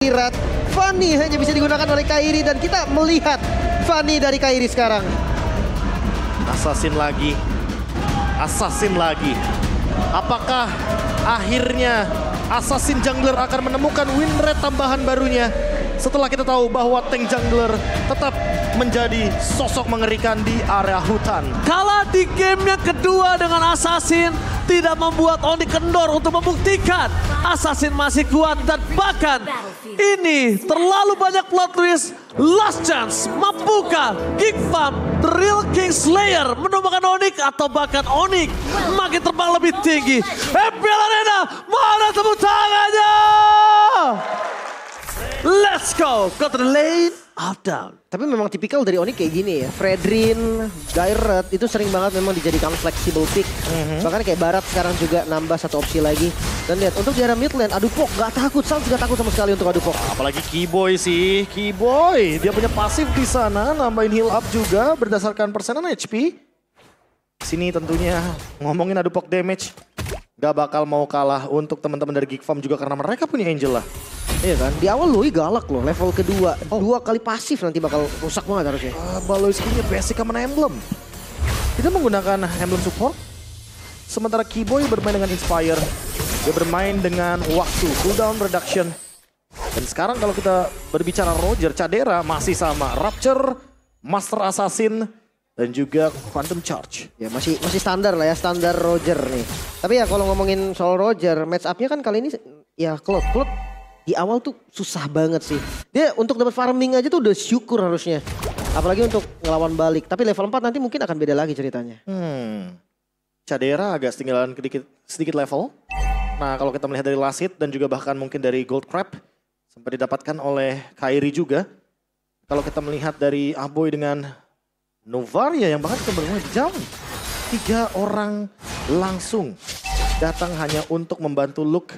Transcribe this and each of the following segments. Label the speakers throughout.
Speaker 1: istirahat. Fanny hanya bisa digunakan oleh Kairi dan kita melihat Fanny dari Kairi sekarang.
Speaker 2: Assassin lagi. Assassin lagi. Apakah akhirnya Assassin Jungler akan menemukan win rate tambahan barunya? Setelah kita tahu bahwa tank jungler tetap menjadi sosok mengerikan di area hutan.
Speaker 3: Kalah di game yang kedua dengan Assassin tidak membuat Onyx kendor untuk membuktikan Assassin masih kuat dan bahkan ini terlalu banyak plot twist. Last chance, mampukah Geekfam, The Real King Slayer menemukan Onyx atau bahkan Onyx makin terbang lebih tinggi. FPL Arena, mana tepuk tangannya? Let's go, go to the lane of down.
Speaker 1: Tapi memang tipikal dari Onyx kayak gini ya. Fredrin, Gyret itu sering banget memang dijadikan flexible pick. Bahkan kayak Barat sekarang juga nambah satu opsi lagi. Dan lihat untuk di area mid lane, Adupok gak takut. Sans gak takut sama sekali untuk Adupok.
Speaker 2: Apalagi Keyboy sih. Keyboy, dia punya pasif di sana. Nambahin heal up juga berdasarkan persenan HP. Sini tentunya ngomongin Adupok damage. Gak bakal mau kalah untuk teman-teman dari Geekfam juga karena mereka punya Angel lah.
Speaker 1: Iya kan, di awal Lui galak loh, level kedua. 2 kali pasif nanti bakal rusak banget harusnya.
Speaker 2: Baloi skinnya basic common emblem. Tidak menggunakan emblem support. Sementara Keyboy bermain dengan Inspire. Dia bermain dengan waktu, cooldown reduction. Dan sekarang kalau kita berbicara Roger, Cadera masih sama. Rapture, Master Assassin, dan juga Phantom Charge.
Speaker 1: Ya masih standar lah ya, standar Roger nih. Tapi ya kalau ngomongin soal Roger, match up-nya kan kali ini ya Cloud di awal tuh susah banget sih. Dia untuk dapat farming aja tuh udah syukur harusnya. Apalagi untuk ngelawan balik. Tapi level 4 nanti mungkin akan beda lagi ceritanya.
Speaker 2: Cadera agak sedikit level. Nah kalau kita melihat dari last hit dan juga bahkan mungkin dari Gold Crab. Sempat didapatkan oleh Kairi juga. Kalau kita melihat dari Aboy dengan Novaria yang bahkan keberuntungan jauh. 3 orang langsung datang hanya untuk membantu Luke.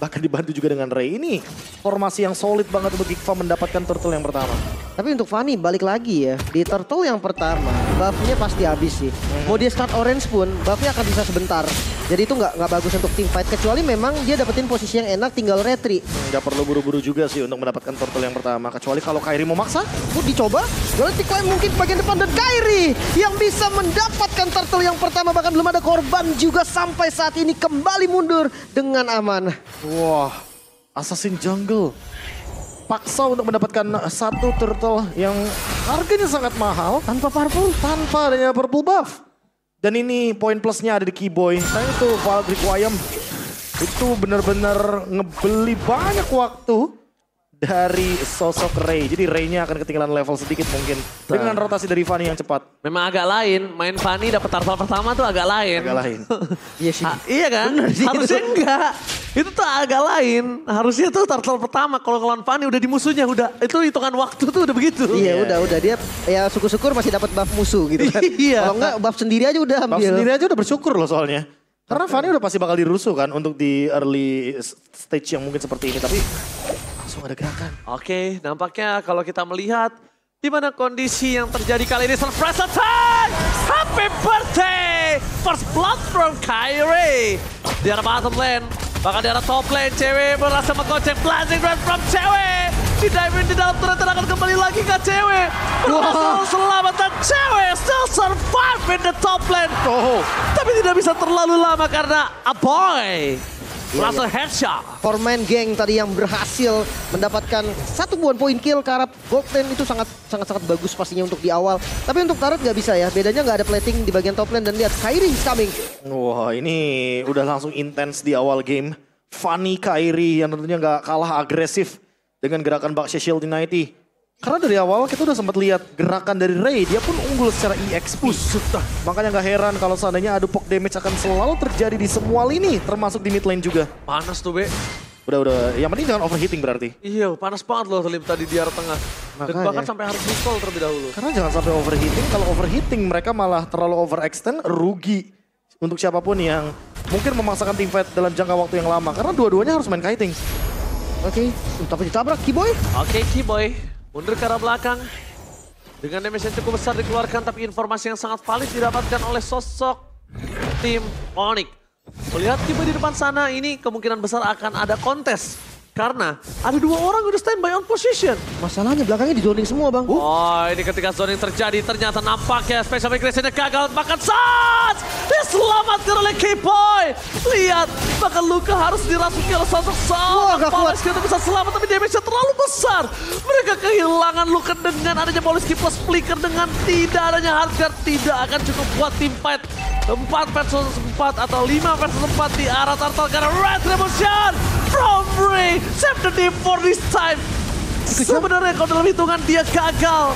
Speaker 2: Bahkan dibantu juga dengan Ray. Ini formasi yang solid banget untuk Geekfam mendapatkan turtle yang pertama.
Speaker 1: Tapi untuk Fanny balik lagi ya. Di turtle yang pertama buffnya pasti habis sih. Mau dia start orange pun buffnya akan bisa sebentar. Jadi itu nggak bagus untuk team fight. Kecuali memang dia dapetin posisi yang enak tinggal retri.
Speaker 2: Nggak perlu buru-buru juga sih untuk mendapatkan turtle yang pertama. Kecuali kalau Kairi mau maksa.
Speaker 1: Dicoba. Galactic Climb mungkin bagian depan dan Kairi yang bisa mendapatkan turtle yang pertama. Bahkan belum ada korban juga sampai saat ini kembali mundur dengan aman.
Speaker 2: Wah, Assassin Jungle paksa untuk mendapatkan satu turtle yang harganya sangat mahal tanpa adanya purple buff. Dan ini poin plusnya ada di Keyboy. Nah itu Vault Requiem itu benar-benar ngebeli banyak waktu dari sosok Ray. Jadi Ray-nya akan ketinggalan level sedikit mungkin dengan rotasi dari Fanny yang cepat.
Speaker 3: Memang agak lain, main Fanny dapat turtle pertama tuh agak lain.
Speaker 1: Iya sih.
Speaker 3: Iya kan? Harusnya enggak. Itu tuh agak lain. Harusnya tuh turtle pertama kalau ngelawan Fanny udah di musuhnya udah itu hitungan waktu tuh udah begitu.
Speaker 1: Iya udah dia ya syukur-syukur masih dapat buff musuh gitu kan.
Speaker 3: Iya.
Speaker 1: Kalau enggak buff sendiri aja udah ambil.
Speaker 2: Buff sendiri aja udah bersyukur loh soalnya. Karena Fanny udah pasti bakal dirusuh kan untuk di early stage yang mungkin seperti ini. Tapi langsung ada gerakan.
Speaker 3: Oke, nampaknya kalau kita melihat di mana kondisi yang terjadi kali ini surprise attack! Happy birthday! First blood from Kairi. Di arah bottom lane, bahkan di arah top lane, cewek berhasil menggocek blazing grand from cewek. Didive di dalam turret akan kembali lagi ke cewek. Berhasil selamatkan cewek, still survive in the top lane. Tapi tidak bisa terlalu lama karena Aboy langsung headshot.
Speaker 1: Foreman Gang tadi yang berhasil mendapatkan 1 poin kill ke arah gold lane itu sangat bagus pastinya untuk di awal. Tapi untuk turret nggak bisa ya, bedanya nggak ada plating di bagian top lane dan lihat Kairi is coming.
Speaker 2: Wah ini udah langsung intens di awal game. Fanny Kairi yang tentunya nggak kalah agresif dengan gerakan Baksha Shield Unity. Karena dari awal kita udah sempat lihat gerakan dari Ray, dia pun unggul secara EXP. Makanya nggak heran kalau seandainya Adupok damage akan selalu terjadi di semua lini, termasuk di mid lane juga.
Speaker 3: Panas tuh, Be.
Speaker 2: Udah, yang penting jangan overheating berarti.
Speaker 3: Iya, panas banget loh tadi di arah tengah. Dan bahkan sampai harus recall terlebih dahulu.
Speaker 2: Karena jangan sampai overheating, kalau overheating mereka malah terlalu overextend, rugi. Untuk siapapun yang mungkin memaksakan team fight dalam jangka waktu yang lama. Karena dua-duanya harus main kiting.
Speaker 1: Oke, tapi ditabrak Keyboy.
Speaker 3: Oke, Keyboy. Mundur ke arah belakang. Dengan damage yang cukup besar dikeluarkan, tapi informasi yang sangat valid didapatkan oleh sosok tim Onyx. Melihat Keyboy di depan sana, ini kemungkinan besar akan ada kontes Karena ada 2 orang udah standby on position.
Speaker 1: Masalahnya belakangnya di zoning semua bang.
Speaker 3: Oh, ini ketika zoning terjadi ternyata nampaknya special migration-nya gagal. Bahkan Sans diselamatkan oleh K-Boy. Lihat, bahkan Luka harus dirasuki oleh sosok
Speaker 1: Wah, gak kuat.
Speaker 3: Polski untuk bisa selamat, tapi damage-nya terlalu besar. Mereka kehilangan Luka dengan adanya Polski plus flicker, dengan tidak adanya Hardguard tidak akan cukup buat tim fight 4 versus 4 atau 5 versus 4 di arah Turtle karena Retribution from Ray save the team for this time. Sebenarnya kalau dalam hitungan dia gagal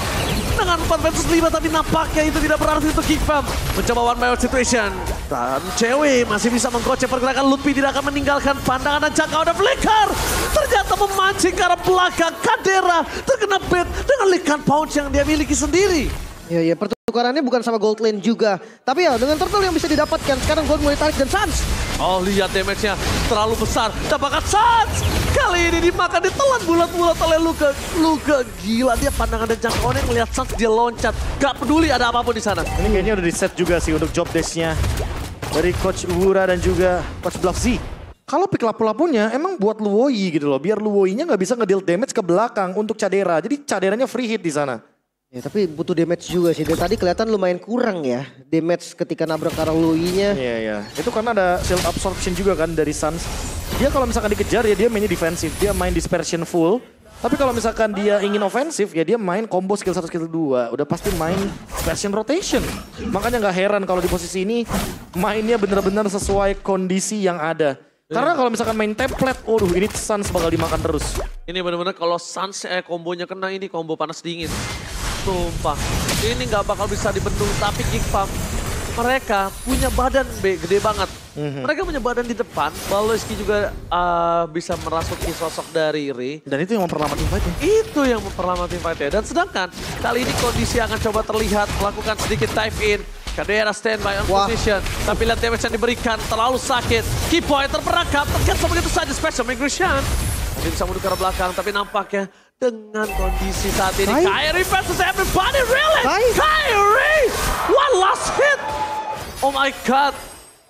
Speaker 3: dengan 4 versus 5, tapi nampaknya itu tidak berarti untuk Kickfam mencoba one by one situation. Dan cewek masih bisa menggocek pergerakan. Lutfi tidak akan meninggalkan pandangan dan jangkauan ada flicker. Ternyata memancing ke arah belakang. Kadera terkena bait dengan likan pouch yang dia miliki sendiri.
Speaker 1: Ya, pertukarannya bukan sama Gold Lane juga. Tapi ya dengan turtle yang bisa didapatkan. Sekarang Gold mulai tarik dan Sans.
Speaker 3: Oh, lihat damage-nya terlalu besar. Dapatkan Sans. Kali ini dimakan, ditelan bulat-bulat oleh Luka. Luka gila, dia pandangan dan jangkauannya ngelihat Sans, dia loncat. Gak peduli ada apapun di sana.
Speaker 2: Ini kayaknya udah di set juga sih untuk job desk-nya dari Coach Uhura dan juga Coach Bluff Z. Kalau pick lapu-lapunya emang buat Luoi gitu loh. Biar Luoi-nya nggak bisa ngedeal damage ke belakang untuk Cadera. Jadi Caderanya free hit di sana.
Speaker 1: Ya, tapi butuh damage juga sih. Dari tadi kelihatan lumayan kurang ya. Damage ketika nabrak ke arah Lui-nya.
Speaker 2: Iya. Itu karena ada shield absorption juga kan dari Sans. Dia kalau misalkan dikejar ya dia mainnya defensif. Dia main dispersion full. Tapi kalau misalkan dia ingin ofensif ya dia main combo skill 1 skill 2. Udah pasti main dispersion rotation. Makanya nggak heran kalau di posisi ini mainnya benar-benar sesuai kondisi yang ada. Karena kalau misalkan main template, waduh ini Sans bakal dimakan terus.
Speaker 3: Ini benar-benar kalau Sans kombonya kena, ini combo panas dingin. Sumpah, ini nggak bakal bisa dibendung, tapi Kickfam mereka punya badan gede banget. Mereka punya badan di depan, Baloski juga bisa merasuki sosok dari Ray.
Speaker 2: Dan itu yang memperlambat invite-nya.
Speaker 3: Itu yang memperlambat invite-nya. Dan sedangkan kali ini kondisi akan coba terlihat melakukan sedikit dive in. Kadera standby on position. Tapi lihat damage yang diberikan terlalu sakit. Key point terperangkap, tercancel begitu saja special migration. Dia bisa mundur ke arah belakang, tapi nampaknya dengan kondisi saat ini Kairi versus everybody, really? Kairi! One last hit! Oh my god!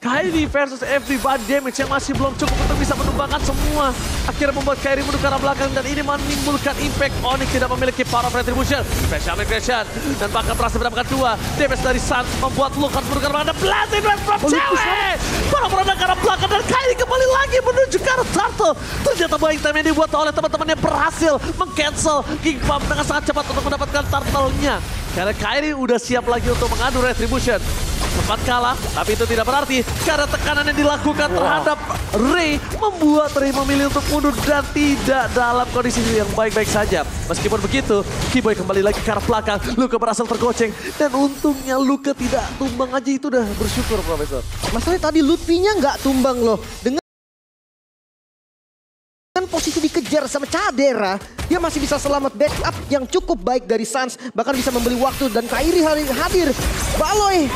Speaker 3: Kairi versus everybody, damage yang masih belum cukup untuk bisa menumbangkan semua. Akhirnya membuat Kairi mundur ke arah belakang dan ini menimbulkan impact. Onyx tidak memiliki power of retribution. Special migration dan bahkan berhasil mendapatkan 2. Damage dari Sans membuat Lukas mundur ke arah belakang. Blazing Wave from cewek! Para berada ke arah belakang dan Kairi kembali lagi menuju ke arah Turtle. Ternyata buying time yang dibuat oleh teman-temannya berhasil meng-cancel Kickfam dengan sangat cepat untuk mendapatkan Turtle-nya. Karena Kairi udah siap lagi untuk mengadu retribution. Sempat kalah, tapi itu tidak berarti karena tekanan yang dilakukan terhadap Ray membuat Ray memilih untuk mundur dan tidak dalam kondisi yang baik-baik saja. Meskipun begitu, K-Boy kembali lagi ke arah belakang, Luka berhasil tergoceng dan untungnya Luka tidak tumbang aja, itu udah bersyukur Profesor.
Speaker 1: Masalahnya tadi Lutfi-nya nggak tumbang loh. Dengan posisi dikejar sama Cadera, dia masih bisa selamat backup yang cukup baik dari Sans. Bahkan bisa membeli waktu dan Kairi hadir. Baloy.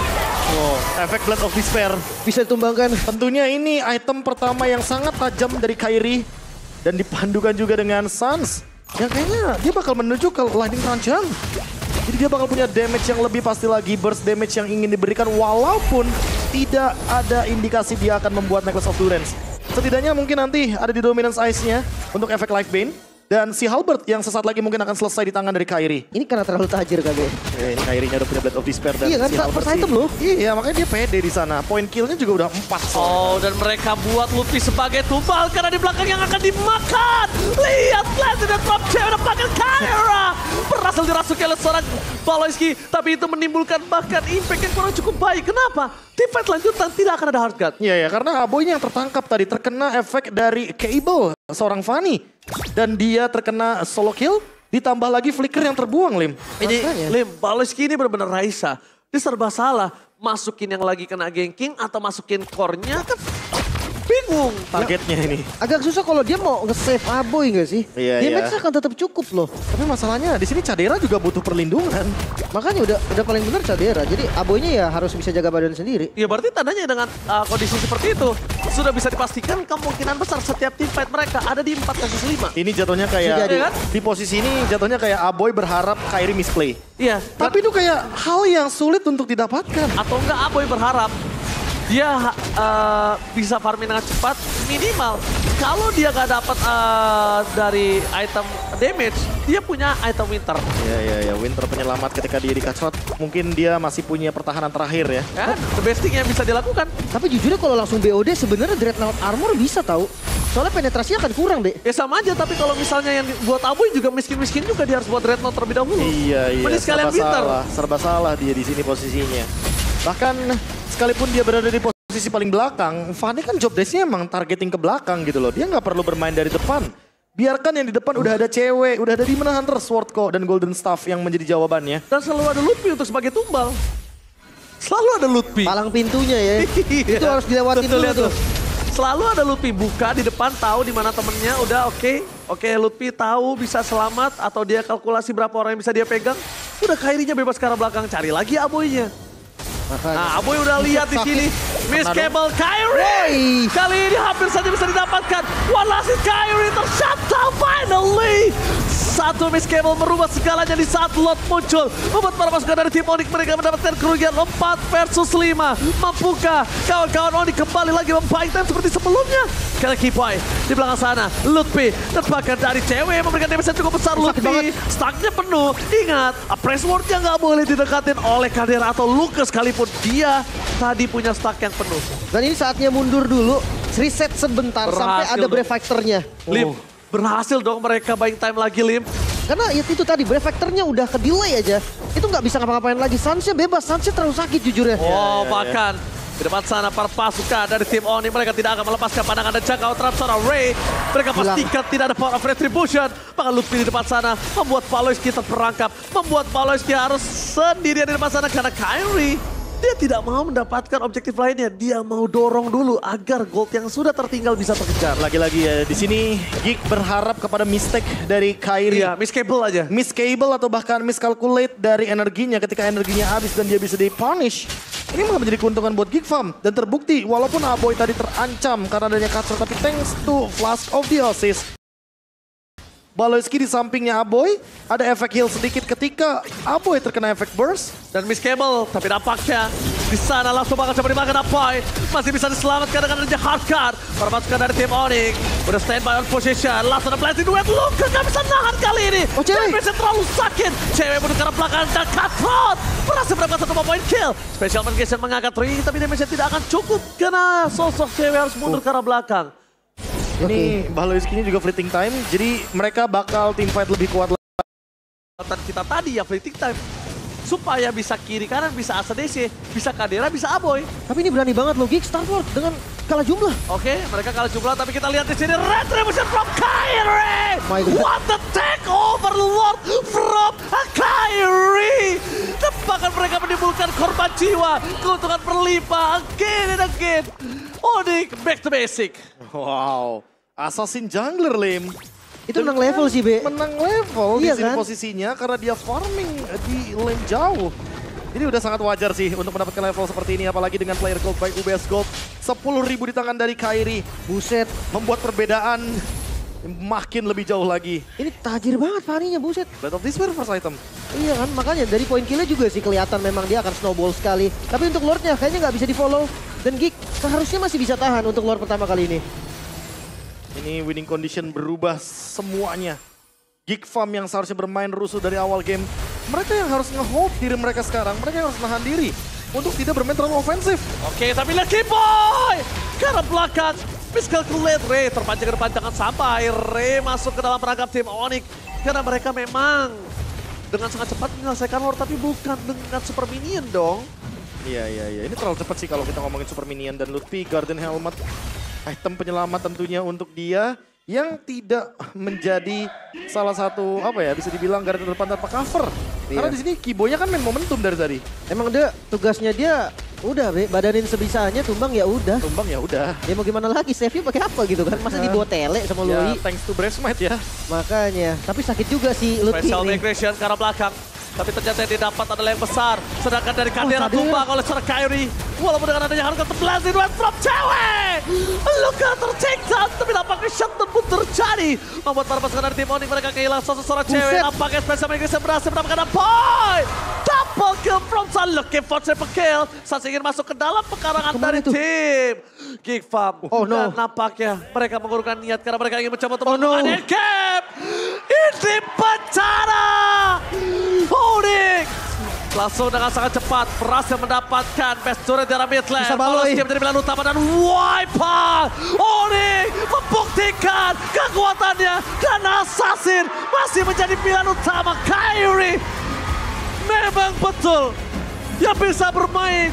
Speaker 2: Efek Blade of Despair.
Speaker 1: Bisa ditumbangkan.
Speaker 2: Tentunya ini item pertama yang sangat tajam dari Kairi. Dan dipandukan juga dengan Sans. Yang kayaknya dia bakal menuju ke Lightning Rancang. Jadi dia bakal punya damage yang lebih pasti lagi. Burst damage yang ingin diberikan walaupun tidak ada indikasi dia akan membuat Necklace of Durance. Setidaknya mungkin nanti ada di Dominance Ice-nya untuk efek Life Bane. Dan si Halberd yang sesaat lagi mungkin akan selesai di tangan dari Kairi.
Speaker 1: Ini karena terlalu tajir kali.
Speaker 2: Ini Kairinya udah punya Blade of Despair dan
Speaker 1: iya kan,
Speaker 2: si Halberd
Speaker 1: first item loh.
Speaker 2: Iya, makanya dia pede di sana. Point kill-nya juga udah 4.
Speaker 3: Oh, dan mereka buat Lutfi sebagai tumbal karena di belakang yang akan dimakan. Lihat Blazing dan Drop Cewek belakang Kaira. Berhasil dirasuki oleh seorang Baloski, tapi itu menimbulkan bahkan impact yang kurang cukup baik. Kenapa? Di fight lanjutan tidak akan ada hard guard.
Speaker 2: Iya, karena Aboynya yang tertangkap tadi terkena efek dari Cable, seorang Fanny. Dan dia terkena solo kill, ditambah lagi flicker yang terbuang, Lim.
Speaker 3: Ini, Lim, Baloski ini benar-benar Raisa. Dia serba salah. Masukin yang lagi kena ganking atau masukin core-nya kan bingung.
Speaker 2: Targetnya ini.
Speaker 1: Agak susah kalau dia mau nge-save Aboy nggak sih?
Speaker 2: Iya,
Speaker 1: Damage akan tetap cukup loh.
Speaker 2: Tapi masalahnya di sini Cadera juga butuh perlindungan.
Speaker 1: Makanya udah paling benar Cadera. Jadi Aboynya ya harus bisa jaga badan sendiri.
Speaker 3: Ya berarti tandanya dengan kondisi seperti itu sudah bisa dipastikan kemungkinan besar setiap tim fight mereka ada di 4 versus 5.
Speaker 2: Ini jatuhnya kayak di posisi ini jatuhnya kayak Aboy berharap Kairi misplay.
Speaker 3: Iya.
Speaker 2: Tapi itu kayak hal yang sulit untuk didapatkan.
Speaker 3: Atau enggak Aboy berharap dia bisa farming dengan cepat minimal. Kalau dia nggak dapat dari item damage, dia punya item winter.
Speaker 2: Ya, winter penyelamat ketika dia di cut shot. Mungkin dia masih punya pertahanan terakhir ya.
Speaker 3: Kan, the best thing yang bisa dilakukan.
Speaker 1: Tapi jujurnya kalau langsung BOD sebenarnya Dreadnought Armor bisa tahu. Soalnya penetrasinya akan kurang, Be.
Speaker 3: Ya sama aja, tapi kalau misalnya yang buat Aboy juga miskin-miskin juga dia harus buat Dreadnought terlebih dahulu.
Speaker 2: Iya.
Speaker 3: Mending sekalian winter.
Speaker 2: Serba salah dia di sini posisinya. Bahkan sekalipun dia berada di posisi paling belakang, Fanny kan job desk-nya emang targeting ke belakang gitu loh. Dia nggak perlu bermain dari depan. Biarkan yang di depan udah ada cewek, udah ada Demon Hunter, Sword Co, dan Golden Staff yang menjadi jawabannya.
Speaker 3: Dan selalu ada Lutfi untuk sebagai tumbal. Selalu ada Lutfi.
Speaker 1: Palang pintunya ya. Itu harus dilewatin
Speaker 3: Tuh,
Speaker 1: dulu
Speaker 3: lihat
Speaker 1: tuh.
Speaker 3: Selalu ada Lutfi buka di depan, tahu di mana temennya, udah oke, Lutfi tahu bisa selamat atau dia kalkulasi berapa orang yang bisa dia pegang. Udah Kairinya bebas ke arah belakang, cari lagi Aboynya. Nah, Aboy udah lihat di sini. Miss Cable Kairi. Kali ini hampir saja bisa didapatkan. One last hit Kairi tershut down finally. Satu Miss Cable merubah segalanya di saat Lot muncul. Membuat para pasukan dari tim Onyx mereka mendapatkan kerugian 4 versus 5. Mampukah kawan-kawan Onyx kembali lagi membaik time seperti sebelumnya? Kali Kipoy di belakang sana. Lutfi dan bahkan dari cewek memberikan damage yang cukup besar. Lutfi stucknya penuh. Ingat, press wardnya nggak boleh didekatin oleh Kadera atau Lucas sekalipun dia tadi punya stuck yang penuh.
Speaker 1: Dan ini saatnya mundur dulu. Reset sebentar sampai ada Brave Factor-nya.
Speaker 3: Lim, berhasil dong mereka buying time lagi, Lim.
Speaker 1: Karena itu tadi Brave Factor-nya udah ke delay aja. Itu nggak bisa ngapa-ngapain lagi. Sansnya bebas, Sansnya terlalu sakit jujurnya.
Speaker 3: Oh, bahkan di depan sana para pasukan dari tim Oni mereka tidak akan melepaskan pandangan dan jaga trap seorang Ray. Mereka pastikan tidak ada power of retribution. Maka Lutfi di depan sana membuat Valoisky terperangkap. Membuat Valoisky harus sendirian di depan sana karena Kairi. Dia tidak mau mendapatkan objektif lainnya. Dia mau dorong dulu agar gold yang sudah tertinggal bisa terkejar.
Speaker 2: Lagi-lagi ya, di sini Geek berharap kepada mistake dari Kairi.
Speaker 3: Iya, miss cable aja.
Speaker 2: Miss cable atau bahkan miscalculate dari energinya ketika energinya habis dan dia bisa di-punish. Ini malah menjadi keuntungan buat Geek Farm. Dan terbukti walaupun Aboy tadi terancam karena adanya Cutthroat, tapi thanks to Flask of the Assist. Valoisky di sampingnya Aboy, ada efek heal sedikit ketika Aboy terkena efek burst.
Speaker 3: Dan miss cable, tapi nampaknya di sana langsung bakal coba dimakan Aboy. Masih bisa diselamatkan dengan adanya hardcard. Para pasukan dari tim Onyx udah standby on position. Langsung ada blazing duet, Luka gak bisa nahan kali ini.
Speaker 1: Oh, cewek.
Speaker 3: Damage-nya terlalu sakit. Cewek menuju ke arah belakang dan Cutthroat berhasil mendapatkan 1 point kill. Special Magician mengangkat ring, tapi damage-nya tidak akan cukup karena sosok cewek harus mundur ke arah belakang.
Speaker 2: Ini Valoisky ini juga fleeting time, jadi mereka bakal team fight lebih kuat.
Speaker 3: Dan kita tadi ya fleeting time. Supaya bisa kiri kanan, bisa ACDC, bisa Kadera, bisa Aboy.
Speaker 1: Tapi ini berani banget loh Geek Starlord dengan kalah jumlah.
Speaker 3: Oke, mereka kalah jumlah, tapi kita lihat di sini retribution from Kairi.
Speaker 1: My God.
Speaker 3: What the takeover Lord from Kairi. Dan bahkan mereka menimbulkan korban jiwa, keuntungan berlimpah again and again. Onyx back to basic.
Speaker 2: Wow, Assassin Jungler Lim.
Speaker 1: Itu menang level sih, Be.
Speaker 2: Menang level
Speaker 1: Iya
Speaker 2: di sini
Speaker 1: kan?
Speaker 2: posisinya karena dia farming di lane jauh. Jadi udah sangat wajar sih untuk mendapatkan level seperti ini, apalagi dengan player gold by UBS Gold. 10.000 di tangan dari Kairi.
Speaker 1: Buset.
Speaker 2: Membuat perbedaan makin lebih jauh lagi.
Speaker 1: Ini tajir banget Fanny-nya, buset.
Speaker 2: Breath of Despair first item.
Speaker 1: Iya kan, makanya dari poin killnya juga sih kelihatan memang dia akan snowball sekali. Tapi untuk Lordnya kayaknya nggak bisa di-follow. Dan Geek seharusnya masih bisa tahan untuk Lord pertama kali ini.
Speaker 2: Ini winning condition berubah semuanya. Geek Farm yang seharusnya bermain rusuh dari awal game. Mereka yang harus nge-hold diri mereka sekarang. Mereka yang harus nahan diri untuk tidak bermain terlalu ofensif.
Speaker 3: Oke, tapi lihat Kipoy! Ke arah belakang. Miscalculate Ray terpancing ke depan, jangan sampai Ray masuk ke dalam perangkap tim Onyx. Karena mereka memang dengan sangat cepat menyelesaikan Lord, tapi bukan dengan super minion dong.
Speaker 2: Iya. Ini terlalu cepat sih kalau kita ngomongin super minion. Dan Lutfi, Garden Helmet, item penyelamat tentunya untuk dia yang tidak menjadi salah satu apa ya, bisa dibilang garda terdepan tanpa cover. Karena di sini Kibonya kan main momentum dari tadi.
Speaker 1: Emang dia tugasnya dia udah Be, badanin sebisanya, tumbang ya udah.
Speaker 2: Tumbang ya udah.
Speaker 1: Ya mau gimana lagi, save-nya pakai apa gitu kan? Masa dibawa tele sama
Speaker 2: Ya,
Speaker 1: Loi?
Speaker 2: thanks to Breastmate ya.
Speaker 1: Makanya, tapi sakit juga sih Lutfi
Speaker 3: Special
Speaker 1: nih.
Speaker 3: migration ke arah belakang. Tapi ternyata yang didapat adalah yang besar. Sedangkan dari Kadera tumbang oleh seorang Kairi. Walaupun dengan adanya harga terbelazing duet from cewek. Luka ter-take down. Tapi nampaknya shutdown pun terjadi. Membuat para pasukan dari tim Onyx mereka kehilangan seorang cewek.
Speaker 1: Buset.
Speaker 3: Nampaknya special migration berhasil mendapatkan point. Tapi Double kill from Sun, looking for triple kill. Sun ingin masuk ke dalam pekarangan dari tim Geek Farm.
Speaker 1: Oh, no.
Speaker 3: Dan nampaknya mereka mengurungkan niat karena mereka ingin mencoba untuk
Speaker 1: Oh, no.
Speaker 3: melakukan endgame. Ini bencana. Onyx langsung dengan sangat cepat berhasil mendapatkan best turret dari mid lane.
Speaker 1: Bisa baloi.
Speaker 3: Game dari pilihan utama dan Wiper. Onyx membuktikan kekuatannya dan Assassin masih menjadi pilihan utama. Kairi memang betul yang bisa bermain